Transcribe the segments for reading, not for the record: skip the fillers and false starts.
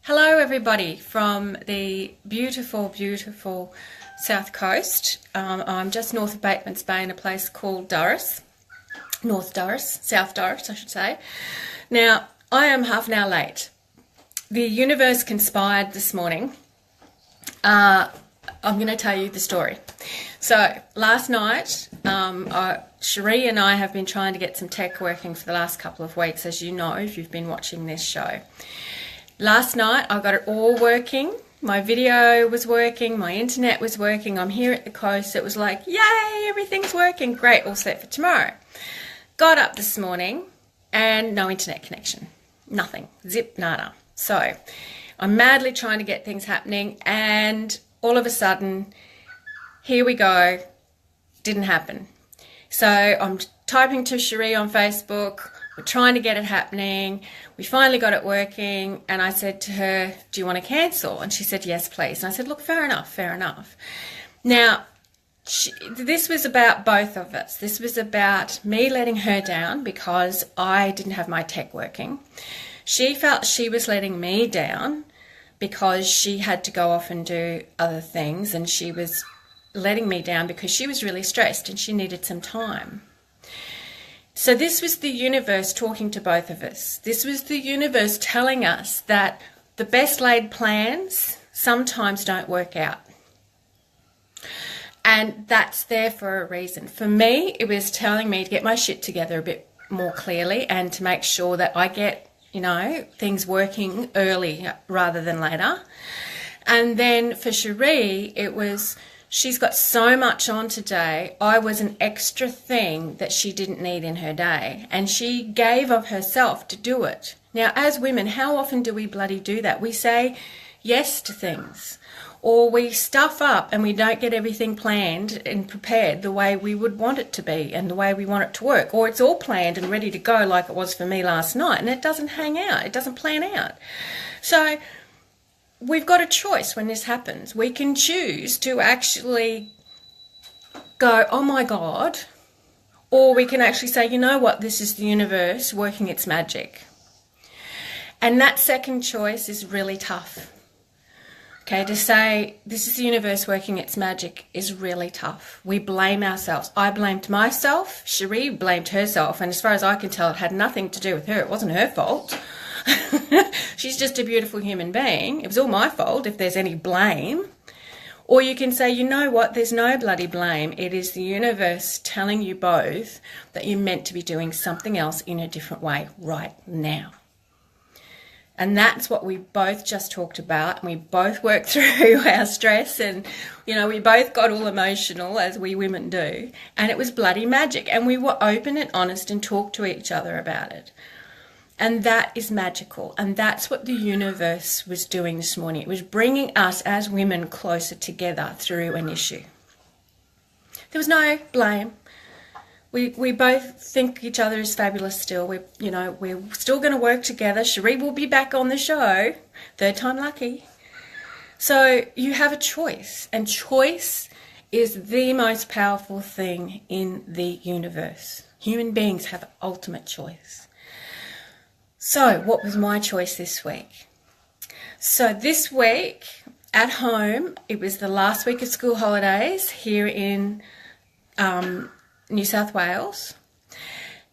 Hello everybody from the beautiful, beautiful South Coast. I'm just north of Bateman's Bay in a place called South Durras I should say. Now, I am half an hour late. The universe conspired this morning. I'm going to tell you the story. So last night, Cherie and I have been trying to get some tech working for the last couple of weeks, as you know, if you've been watching this show. Last night, I got it all working. My video was working, my internet was working. I'm here at the coast. It was like, yay, everything's working. Great, all set for tomorrow. Got up this morning and no internet connection. Nothing. Zip, nada. So I'm madly trying to get things happening, and all of a sudden, here we go. Didn't happen. So I'm typing to Cherie on Facebook. We're trying to get it happening. We finally got it working, and I said to her, do you want to cancel? And she said, yes, please. And I said, look, fair enough, fair enough. Now, this was about both of us. This was about me letting her down because I didn't have my tech working. She felt she was letting me down because she had to go off and do other things, and she was letting me down because she was really stressed and she needed some time. So this was the universe talking to both of us. This was the universe telling us that the best laid plans sometimes don't work out. And that's there for a reason. For me, it was telling me to get my shit together a bit more clearly and to make sure that I get, things working early rather than later. And then for Cherie, it was, she's got so much on today. I was an extra thing that she didn't need in her day. And she gave of herself to do it. Now, as women, how often do we bloody do that? We say yes to things. Or we stuff up and we don't get everything planned and prepared the way we would want it to be and the way we want it to work. Or it's all planned and ready to go like it was for me last night, and it doesn't hang out. It doesn't plan out. So we've got a choice when this happens. We can choose to actually go, oh my God, or we can actually say, you know what, this is the universe working its magic. And that second choice is really tough. Okay, to say this is the universe working its magic is really tough. We blame ourselves. I blamed myself. Cherie blamed herself. And as far as I can tell, it had nothing to do with her. It wasn't her fault. She's just a beautiful human being. It was all my fault if there's any blame. Or you can say, you know what, there's no bloody blame. It is the universe telling you both that you're meant to be doing something else in a different way right now. And that's what we both just talked about. And we both worked through our stress, and, we both got all emotional, as we women do. And it was bloody magic. And we were open and honest and talked to each other about it. And that is magical. And that's what the universe was doing this morning. It was bringing us as women closer together through an issue. There was no blame. We both think each other is fabulous still. We're still going to work together. Cherie will be back on the show. Third time lucky. So you have a choice. And choice is the most powerful thing in the universe. Human beings have ultimate choice. So what was my choice this week? So this week at home, it was the last week of school holidays here in New South Wales,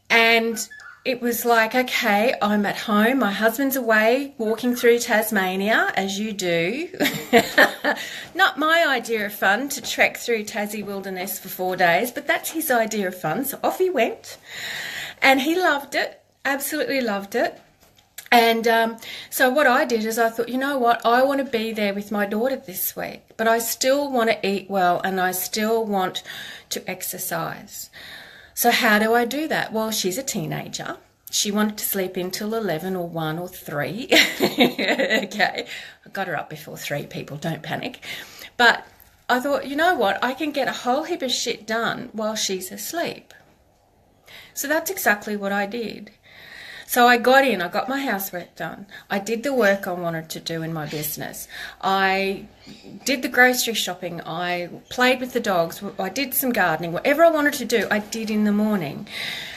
and it was like, okay, I'm at home, my husband's away walking through Tasmania, as you do. Not my idea of fun to trek through Tassie wilderness for 4 days, but that's his idea of fun, so off he went, and he loved it, absolutely loved it. And so what I did is I thought, you know what, I want to be there with my daughter this week, but I still want to eat well and I still want to exercise. So how do I do that? Well, she's a teenager. She wanted to sleep in till 11 or 1 or 3. Okay, I got her up before 3, people, don't panic. But I thought, you know what, I can get a whole heap of shit done while she's asleep. So that's exactly what I did. So I got my housework done. I did the work I wanted to do in my business. I did the grocery shopping. I played with the dogs. I did some gardening. Whatever I wanted to do, I did in the morning.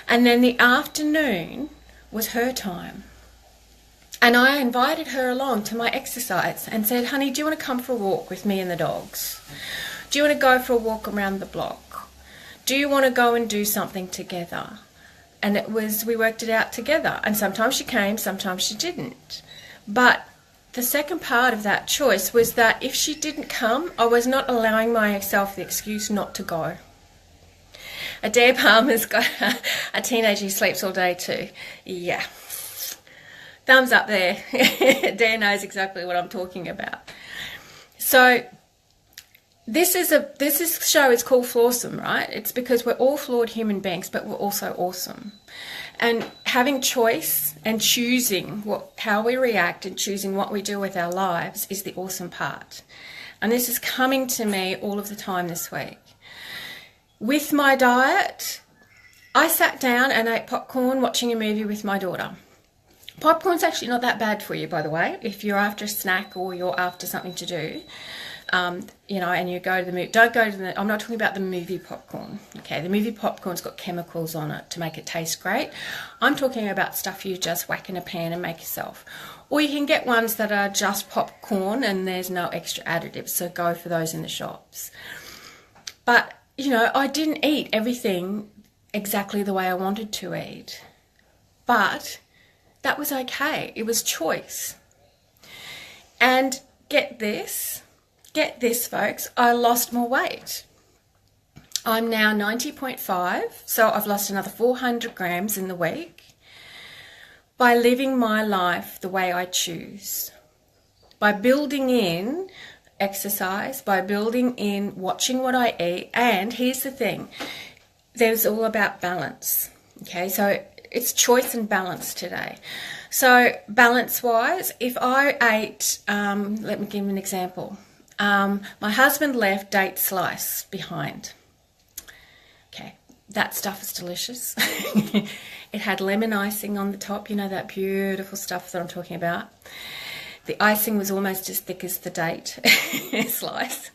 And then the afternoon was her time. And I invited her along to my exercise and said, honey, do you want to come for a walk with me and the dogs? Do you want to go for a walk around the block? Do you want to go and do something together? And we worked it out together. And sometimes she came, sometimes she didn't. But the second part of that choice was that if she didn't come, I was not allowing myself the excuse not to go. Adair Palmer's got a teenager who sleeps all day too. Yeah. Thumbs up there. Adair knows exactly what I'm talking about. So this show is called Flawsome, right? It's because we're all flawed human beings, but we're also awesome. And having choice and choosing how we react and choosing what we do with our lives is the awesome part. And this is coming to me all of the time this week. With my diet, I sat down and ate popcorn watching a movie with my daughter. Popcorn's actually not that bad for you, by the way, if you're after a snack or you're after something to do. And you go to the movie. Don't go to the. I'm not talking about the movie popcorn. Okay, the movie popcorn's got chemicals on it to make it taste great. I'm talking about stuff you just whack in a pan and make yourself. Or you can get ones that are just popcorn and there's no extra additives. So go for those in the shops. But I didn't eat everything exactly the way I wanted to eat, but that was okay. It was choice. And get this, folks, I lost more weight. I'm now 90.5, so I've lost another 400 grams in the week by living my life the way I choose, by building in exercise, by building in watching what I eat. And here's the thing, there's all about balance. Okay, so it's choice and balance today. So balance-wise, if I ate, let me give you an example. My husband left date slice behind. Okay, that stuff is delicious. It had lemon icing on the top, that beautiful stuff that I'm talking about. The icing was almost as thick as the date slice.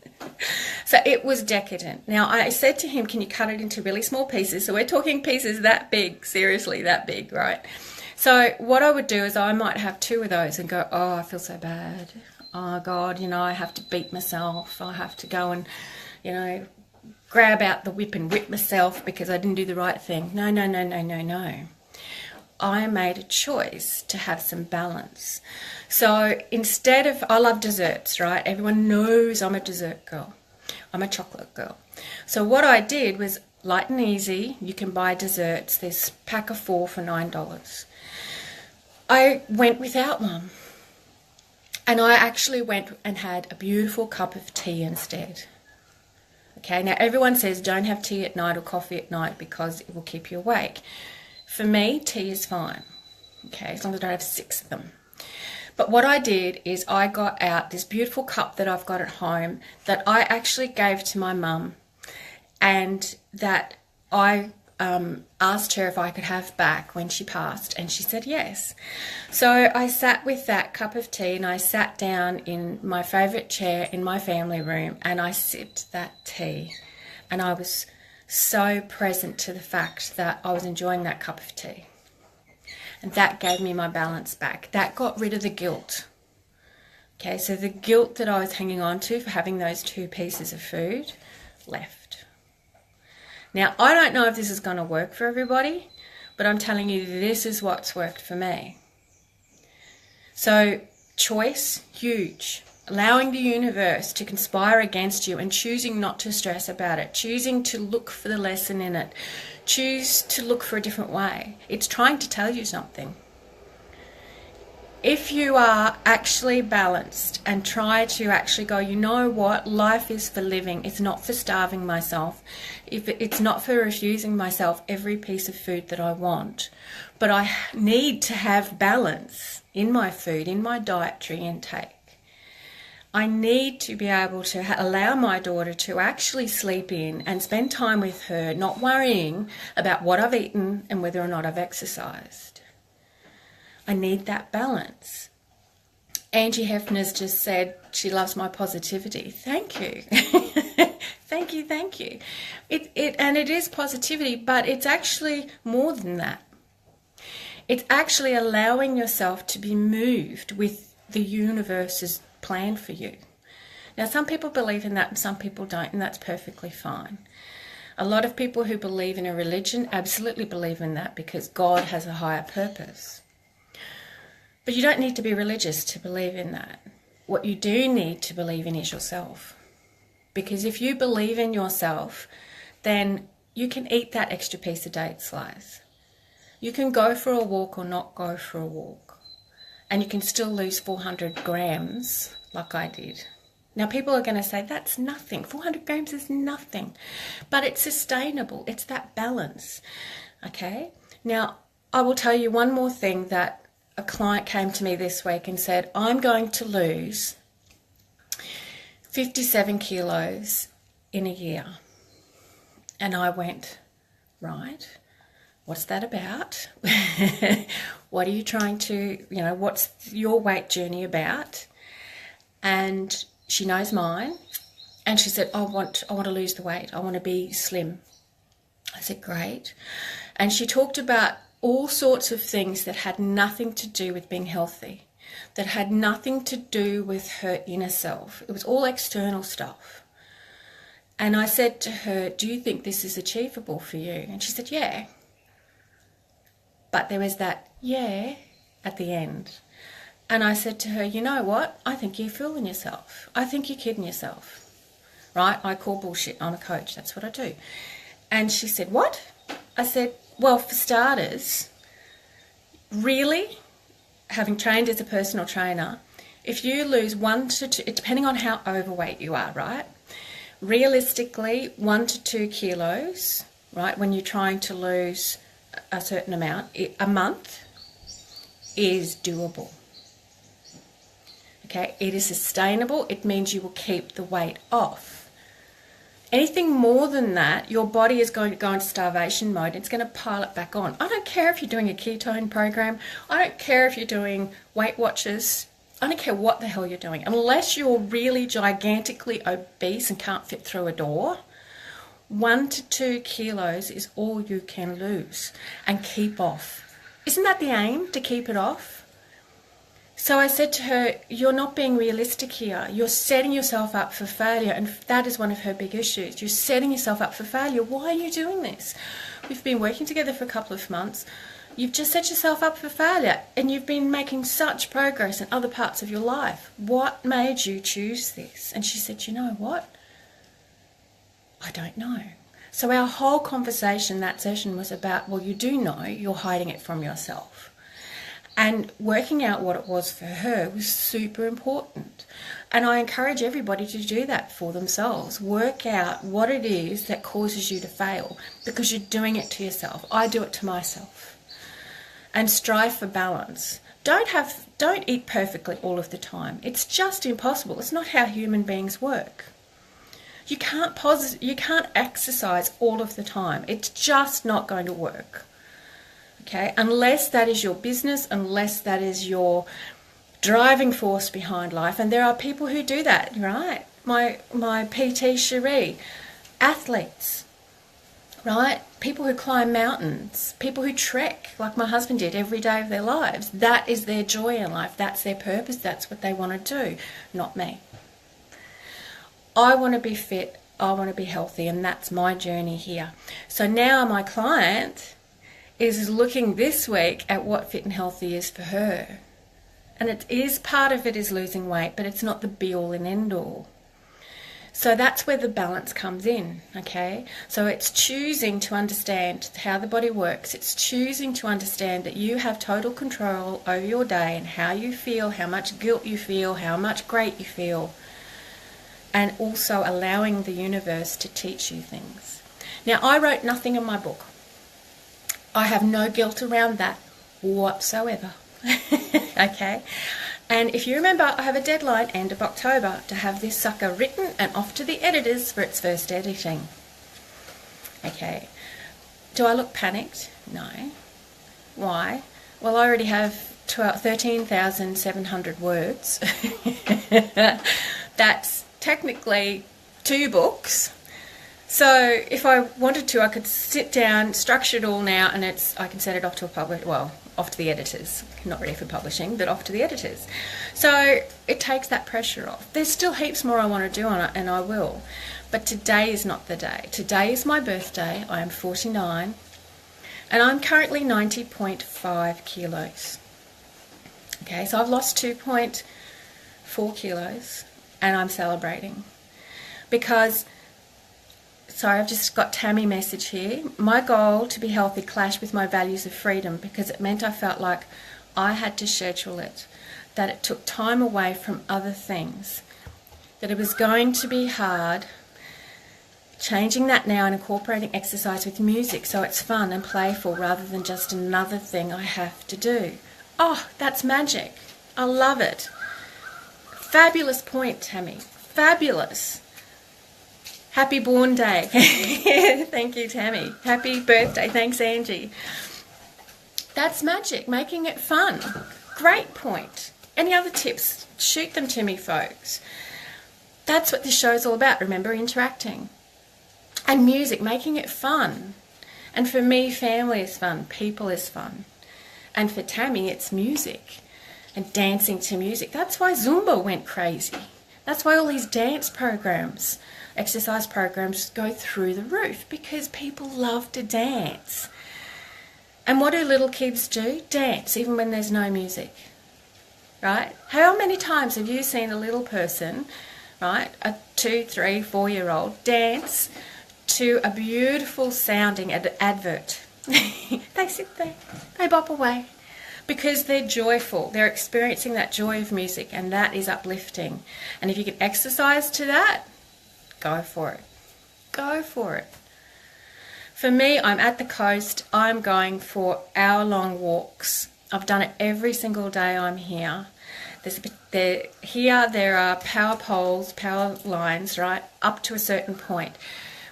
So it was decadent. Now, I said to him, can you cut it into really small pieces? So we're talking pieces that big, seriously, that big, right? So what I would do is I might have 2 of those and go, oh, I feel so bad. Oh, God, I have to beat myself. I have to go and, grab out the whip and whip myself because I didn't do the right thing. No. I made a choice to have some balance. So instead of, I love desserts, right? Everyone knows I'm a dessert girl. I'm a chocolate girl. So what I did was light and easy. You can buy desserts. There's a pack of 4 for $9. I went without one. And I actually went and had a beautiful cup of tea instead. Okay, now everyone says don't have tea at night or coffee at night because it will keep you awake. For me, tea is fine, okay, as long as I don't have 6 of them. But what I did is I got out this beautiful cup that I've got at home that I actually gave to my mum, and that I asked her if I could have back when she passed, and she said yes. So I sat with that cup of tea and I sat down in my favourite chair in my family room and I sipped that tea, and I was so present to the fact that I was enjoying that cup of tea. And that gave me my balance back. That got rid of the guilt. Okay, so the guilt that I was hanging on to for having those 2 pieces of food left. Now, I don't know if this is going to work for everybody, but I'm telling you this is what's worked for me. So, choice, huge. Allowing the universe to conspire against you and choosing not to stress about it, choosing to look for the lesson in it, choose to look for a different way. It's trying to tell you something. If you are actually balanced and try to actually go, you know what, life is for living. It's not for starving myself. It's not for refusing myself every piece of food that I want. But I need to have balance in my food, in my dietary intake. I need to be able to allow my daughter to actually sleep in and spend time with her, not worrying about what I've eaten and whether or not I've exercised. I need that balance. Angie Hefner's just said she loves my positivity. Thank you. Thank you. It is positivity, but it's actually more than that. It's actually allowing yourself to be moved with the universe's plan for you. Now, some people believe in that and some people don't, and that's perfectly fine. A lot of people who believe in a religion absolutely believe in that because God has a higher purpose. But you don't need to be religious to believe in that. What you do need to believe in is yourself. Because if you believe in yourself, then you can eat that extra piece of date slice. You can go for a walk or not go for a walk. And you can still lose 400 grams like I did. Now, people are going to say, that's nothing. 400 grams is nothing. But it's sustainable. It's that balance. Okay? Now, I will tell you one more thing that a client came to me this week and said, I'm going to lose 57 kilos in a year. And I went, right, what's that about? What are you trying to, what's your weight journey about? And she knows mine. And she said, I want to lose the weight. I want to be slim. I said, great. And she talked about all sorts of things that had nothing to do with being healthy, that had nothing to do with her inner self. It was all external stuff. And I said to her, do you think this is achievable for you? And she said, yeah. But there was that yeah at the end. And I said to her, you know what? I think you're fooling yourself. I think you're kidding yourself. Right? I call bullshit. I'm a coach. That's what I do. And she said, what? I said, well, for starters, really, having trained as a personal trainer, if you lose 1 to 2, depending on how overweight you are, right? Realistically, 1 to 2 kilos, right, when you're trying to lose a certain amount, a month is doable. Okay, it is sustainable. It means you will keep the weight off. Anything more than that, your body is going to go into starvation mode. It's going to pile it back on. I don't care if you're doing a ketone program. I don't care if you're doing Weight Watchers. I don't care what the hell you're doing. Unless you're really gigantically obese and can't fit through a door, 1 to 2 kilos is all you can lose and keep off. Isn't that the aim, to keep it off? So I said to her, you're not being realistic here. You're setting yourself up for failure, and that is one of her big issues. You're setting yourself up for failure. Why are you doing this? We've been working together for a couple of months. You've just set yourself up for failure, and you've been making such progress in other parts of your life. What made you choose this? And she said, you know what? I don't know. So our whole conversation, that session, was about, well, you do know, you're hiding it from yourself. And working out what it was for her was super important. And I encourage everybody to do that for themselves. Work out what it is that causes you to fail, because you're doing it to yourself. I do it to myself. And strive for balance. Don't eat perfectly all of the time. It's just impossible. It's not how human beings work. You can't exercise all of the time. It's just not going to work. Okay, unless that is your business, unless that is your driving force behind life. And there are people who do that, right? My PT Cherie, athletes, right? People who climb mountains, people who trek, like my husband did every day of their lives. That is their joy in life. That's their purpose. That's what they want to do, not me. I want to be fit. I want to be healthy, and that's my journey here. So now my client is looking this week at what fit and healthy is for her. And it is, part of it is losing weight, but it's not the be all and end all. So that's where the balance comes in, okay? So it's choosing to understand how the body works. It's choosing to understand that you have total control over your day and how you feel, how much guilt you feel, how much great you feel, and also allowing the universe to teach you things. Now, I wrote nothing in my book. I have no guilt around that whatsoever. Okay? And if you remember, I have a deadline, end of October, to have this sucker written and off to the editors for its first editing. Okay. Do I look panicked? No. Why? Well, I already have 13,700 words. That's technically 2 books. So if I wanted to, I could sit down, structure it all now, and I can send it off to off to the editors. Not ready for publishing, but off to the editors. So it takes that pressure off. There's still heaps more I want to do on it, and I will. But today is not the day. Today is my birthday. I am 49, and I'm currently 90.5 kilos. Okay, so I've lost 2.4 kilos, and I'm celebrating because... Sorry, I've just got Tammy message here. My goal to be healthy clashed with my values of freedom because it meant I felt like I had to schedule it, that it took time away from other things, that it was going to be hard. Changing that now and incorporating exercise with music so it's fun and playful rather than just another thing I have to do. Oh, that's magic. I love it. Fabulous point, Tammy. Fabulous. Happy born day. Thank you, Tammy. Happy birthday. Thanks, Angie. That's magic, making it fun. Great point. Any other tips? Shoot them to me, folks. That's what this show's all about, remember, interacting. And music, making it fun. And for me, family is fun, people is fun. And for Tammy, it's music and dancing to music. That's why Zumba went crazy. That's why all these dance programs, exercise programs go through the roof, because people love to dance. And what do little kids do? Dance, even when there's no music, right? How many times have you seen a little person, right, a 2, 3, 4-year-old, dance to a beautiful sounding advert? They sit there, they bop away, because they're joyful. They're experiencing that joy of music, and that is uplifting. And if you can exercise to that, go for it. Go for it. For me, I'm at the coast. I'm going for hour-long walks. I've done it every single day I'm here. There are power poles, power lines, right, up to a certain point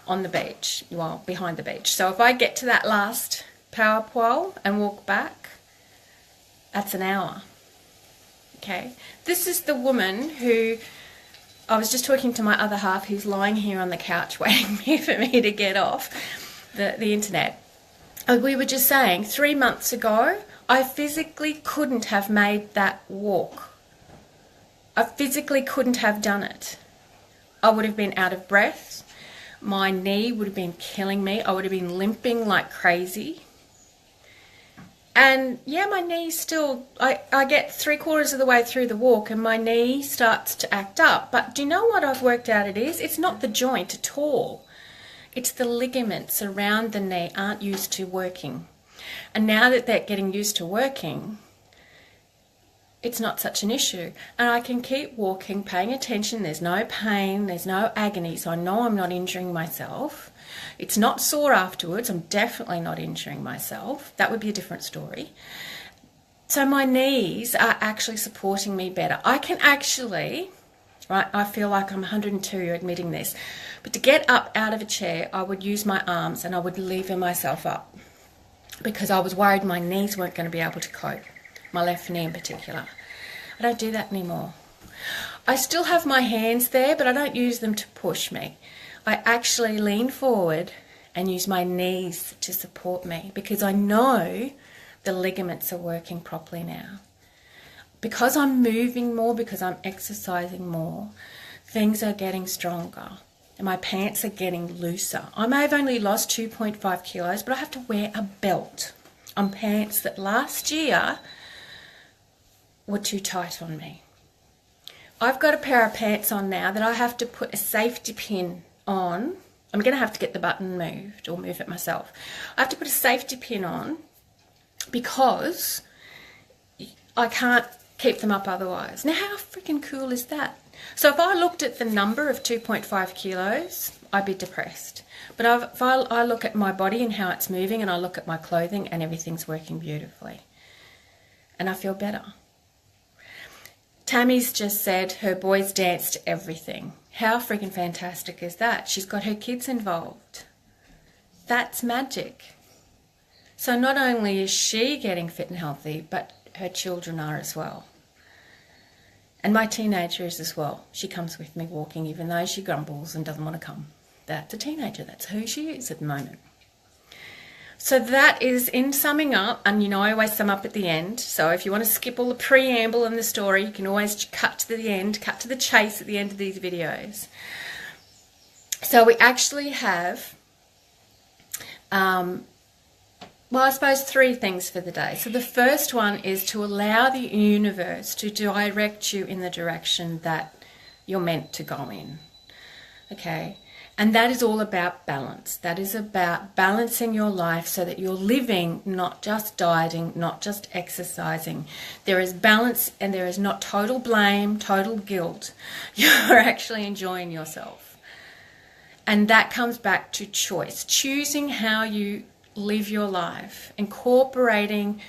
on the beach, well, behind the beach. So if I get to that last power pole and walk back, that's an hour. Okay? This is the woman who... I was just talking to my other half, who's lying here on the couch waiting for me to get off the internet. And we were just saying, 3 months ago, I physically couldn't have made that walk. I physically couldn't have done it. I would have been out of breath. My knee would have been killing me. I would have been limping like crazy. And yeah, my knee still, I get 3/4 of the way through the walk and my knee starts to act up. But do you know what I've worked out it is? It's not the joint at all. It's the ligaments around the knee aren't used to working. And now that they're getting used to working, it's not such an issue. And I can keep walking, paying attention. There's no pain, there's no agony, so I know I'm not injuring myself. It's not sore afterwards. I'm definitely not injuring myself. That would be a different story. So my knees are actually supporting me better. I can actually, right, I feel like I'm 102 admitting this, but to get up out of a chair, I would use my arms and I would lever myself up because I was worried my knees weren't going to be able to cope, my left knee in particular. I don't do that anymore. I still have my hands there, but I don't use them to push me. I actually lean forward and use my knees to support me because I know the ligaments are working properly now. Because I'm moving more, because I'm exercising more, things are getting stronger and my pants are getting looser. I may have only lost 2.5 kilos, but I have to wear a belt on pants that last year were too tight on me. I've got a pair of pants on now that I have to put a safety pin on. I'm going to have to get the button moved or move it myself. I have to put a safety pin on because I can't keep them up otherwise. Now, how freaking cool is that? So if I looked at the number of 2.5 kilos, I'd be depressed. But if I look at my body and how it's moving and I look at my clothing and everything's working beautifully. And I feel better. Tammy's just said her boys danced to everything. How freaking fantastic is that? She's got her kids involved. That's magic. So not only is she getting fit and healthy, but her children are as well. And my teenager is as well. She comes with me walking even though she grumbles and doesn't want to come. That's a teenager. That's who she is at the moment. So that is in summing up, and you know I always sum up at the end. So if you want to skip all the preamble and the story, you can always cut to the end, cut to the chase at the end of these videos. So we actually have, well, I suppose 3 things for the day. So the first one is to allow the universe to direct you in the direction that you're meant to go in. Okay? And that is all about balance. That is about balancing your life so that you're living, not just dieting, not just exercising. There is balance and there is not total blame, total guilt. You're actually enjoying yourself. And that comes back to choice. Choosing how you live your life. Incorporating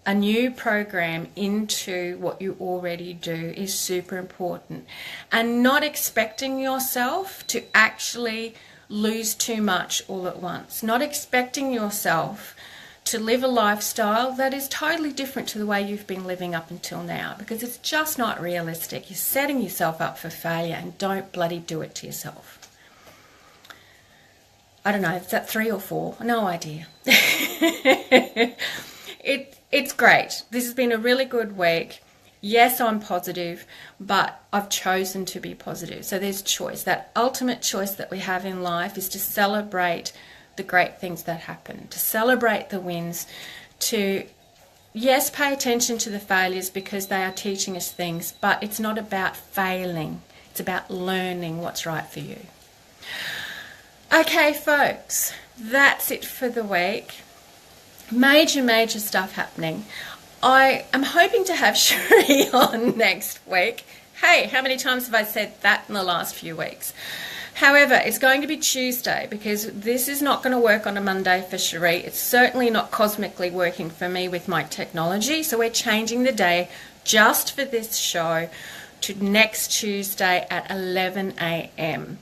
a new program into what you already do is super important, and not expecting yourself to actually lose too much all at once, not expecting yourself to live a lifestyle that is totally different to the way you've been living up until now, because it's just not realistic. You're setting yourself up for failure, and don't bloody do it to yourself. I don't know, is that 3 or 4? No idea. It's great. This has been a really good week. Yes, I'm positive, but I've chosen to be positive. So there's choice. That ultimate choice that we have in life is to celebrate the great things that happen, to celebrate the wins, to, yes, pay attention to the failures because they are teaching us things, but it's not about failing. It's about learning what's right for you. Okay, folks, that's it for the week. Major stuff happening. I am hoping to have Cherie on next week. Hey, how many times have I said that in the last few weeks? However, it's going to be Tuesday because this is not going to work on a Monday for Cherie. It's certainly not cosmically working for me with my technology. So we're changing the day just for this show to next Tuesday at 11 a.m.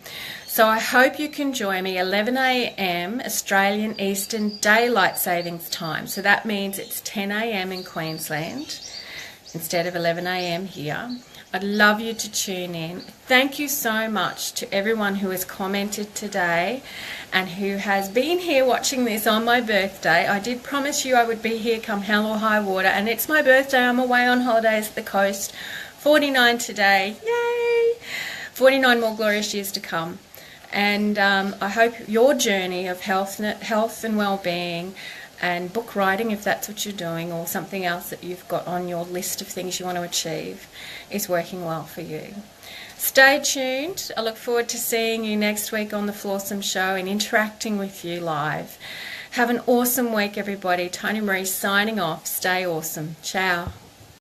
So I hope you can join me 11 a.m. Australian Eastern Daylight Savings Time. So that means it's 10 a.m. in Queensland instead of 11 a.m. here. I'd love you to tune in. Thank you so much to everyone who has commented today and who has been here watching this on my birthday. I did promise you I would be here come hell or high water, and it's my birthday. I'm away on holidays at the coast. 49 today. Yay! 49 more glorious years to come. And I hope your journey of health and well-being and book writing, if that's what you're doing, or something else that you've got on your list of things you want to achieve, is working well for you. Stay tuned. I look forward to seeing you next week on the Flawsome Show and interacting with you live. Have an awesome week, everybody. Toni-Maree signing off. Stay awesome. Ciao.